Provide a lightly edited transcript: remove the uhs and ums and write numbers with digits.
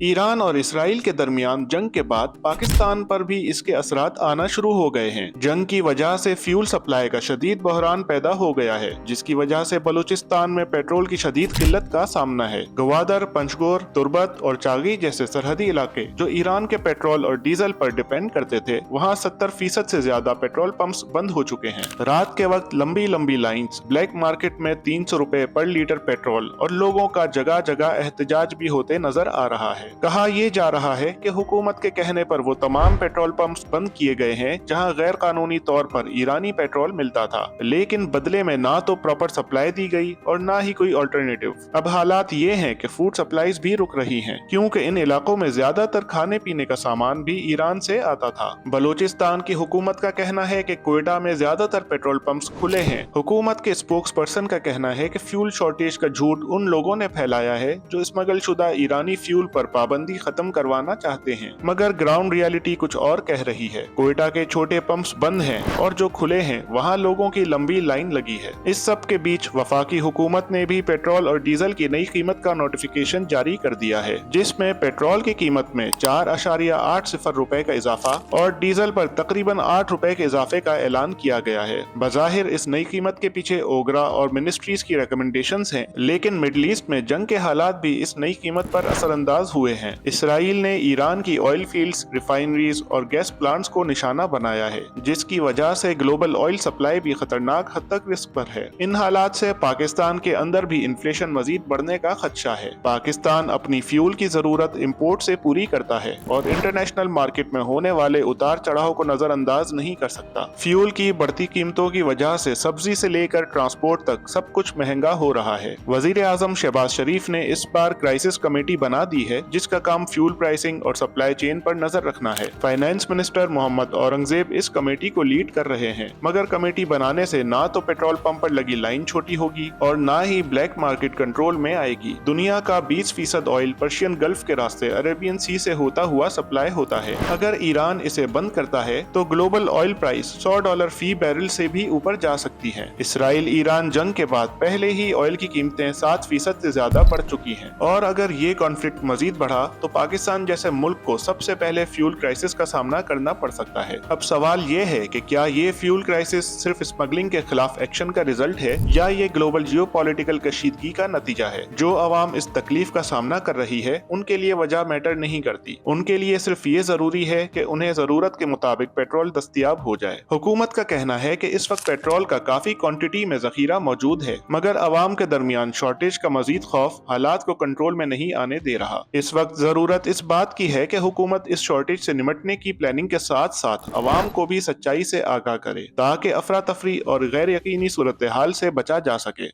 Iran और Israel के दरमियान जंग के बाद पाकिस्तान पर भी इसके असरात आना शुरू हो गए हैं। जंग की वजह से फ्यूल सप्लाई का शदीद बहरान पैदा हो गया है, जिसकी वजह से बलूचिस्तान में पेट्रोल की शदीद किल्लत का सामना है। गवादर, पंचगोर, तुर्बत और चागी जैसे सरहदी इलाके जो ईरान के पेट्रोल और डीजल पर डिपेंड करते थे, वहाँ 70% से ज्यादा पेट्रोल पंप्स बंद हो चुके हैं। रात के वक्त लंबी लंबी लाइंस, ब्लैक मार्केट में 300 रुपए पर लीटर पेट्रोल और लोगों का जगह जगह एहतजाज भी होते नजर आ रहा है। कहा यह जा रहा है कि हुकूमत के कहने पर वो तमाम पेट्रोल पंप्स बंद किए गए हैं जहां गैर कानूनी तौर पर ईरानी पेट्रोल मिलता था, लेकिन बदले में ना तो प्रॉपर सप्लाई दी गई और ना ही कोई अल्टरनेटिव। अब हालात ये हैं कि फूड सप्लाईज भी रुक रही हैं, क्योंकि इन इलाकों में ज्यादातर खाने पीने का सामान भी ईरान से आता था। बलूचिस्तान की हुकूमत का कहना है कि कोयटा में ज्यादातर पेट्रोल पंप्स खुले हैं। हुकूमत के स्पोक्स पर्सन का कहना है कि फ्यूल शॉर्टेज का झूठ उन लोगों ने फैलाया है जो स्मगल शुदा ईरानी फ्यूल पर पाबंदी खत्म करवाना चाहते हैं, मगर ग्राउंड रियलिटी कुछ और कह रही है। कोयटा के छोटे पंप्स बंद हैं और जो खुले हैं वहां लोगों की लंबी लाइन लगी है। इस सब के बीच वफाकी हुकूमत ने भी पेट्रोल और डीजल की नई कीमत का नोटिफिकेशन जारी कर दिया है, जिसमें पेट्रोल की कीमत में 4.80 रुपए का इजाफा और डीजल पर तकरीबन 8 रुपए के इजाफे का ऐलान किया गया है। बज़ाहिर इस नई कीमत के पीछे ओगरा और मिनिस्ट्रीज की रिकमेंडेशंस हैं, लेकिन मिडल ईस्ट में जंग के हालात भी इस नई कीमत पर असरअंदाज हुए हैं। इसराइल ने ईरान की ऑयल फील्ड्स, रिफाइनरीज और गैस प्लांट्स को निशाना बनाया है, जिसकी वजह से ग्लोबल ऑयल सप्लाई भी खतरनाक हद तक रिस्क पर है। इन हालात से पाकिस्तान के अंदर भी इन्फ्लेशन मजीद बढ़ने का खदशा है। पाकिस्तान अपनी फ्यूल की जरूरत इंपोर्ट से पूरी करता है और इंटरनेशनल मार्केट में होने वाले उतार चढ़ाव को नजरअंदाज नहीं कर सकता। फ्यूल की बढ़ती कीमतों की वजह से सब्जी से लेकर ट्रांसपोर्ट तक सब कुछ महंगा हो रहा है। वजीर आजम शहबाज शरीफ ने इस बार क्राइसिस कमेटी बना दी है, जिसका काम फ्यूल प्राइसिंग और सप्लाई चेन पर नजर रखना है। फाइनेंस मिनिस्टर मोहम्मद औरंगजेब इस कमेटी को लीड कर रहे हैं, मगर कमेटी बनाने से ना तो पेट्रोल पंप पर लगी लाइन छोटी होगी और ना ही ब्लैक मार्केट कंट्रोल में आएगी। दुनिया का 20% ऑयल पर्शियन गल्फ के रास्ते अरेबियन सी से होता हुआ सप्लाई होता है। अगर ईरान इसे बंद करता है तो ग्लोबल ऑयल प्राइस $100 फी बैरल से भी ऊपर जा सकती है। इसराइल ईरान जंग के बाद पहले ही ऑयल की कीमतें 7% से ज्यादा बढ़ चुकी हैं, और अगर ये कॉन्फ्लिक्ट मजीद बढ़ा तो पाकिस्तान जैसे मुल्क को सबसे पहले फ्यूल क्राइसिस का सामना करना पड़ सकता है। अब सवाल ये है कि क्या ये फ्यूल क्राइसिस सिर्फ स्मगलिंग के खिलाफ एक्शन का रिजल्ट है या ये ग्लोबल जियोपॉलिटिकल कशीदगी का नतीजा है। जो अवाम इस तकलीफ का सामना कर रही है उनके लिए वजह मैटर नहीं करती, उनके लिए सिर्फ ये जरूरी है कि उन्हें जरूरत के मुताबिक पेट्रोल दस्तयाब हो जाए। हुकूमत का कहना है कि इस वक्त पेट्रोल का काफी क्वांटिटी में जखीरा मौजूद है, मगर अवाम के दरमियान शॉर्टेज का मजीद खौफ हालात को कंट्रोल में नहीं आने दे रहा। इस वक्त जरूरत इस बात की है कि हुकूमत इस शॉर्टेज से निमटने की प्लानिंग के साथ साथ अवाम को भी सच्चाई से आगाह करे, ताकि अफरा तफरी और गैर यकीनी सूरत हाल से बचा जा सके।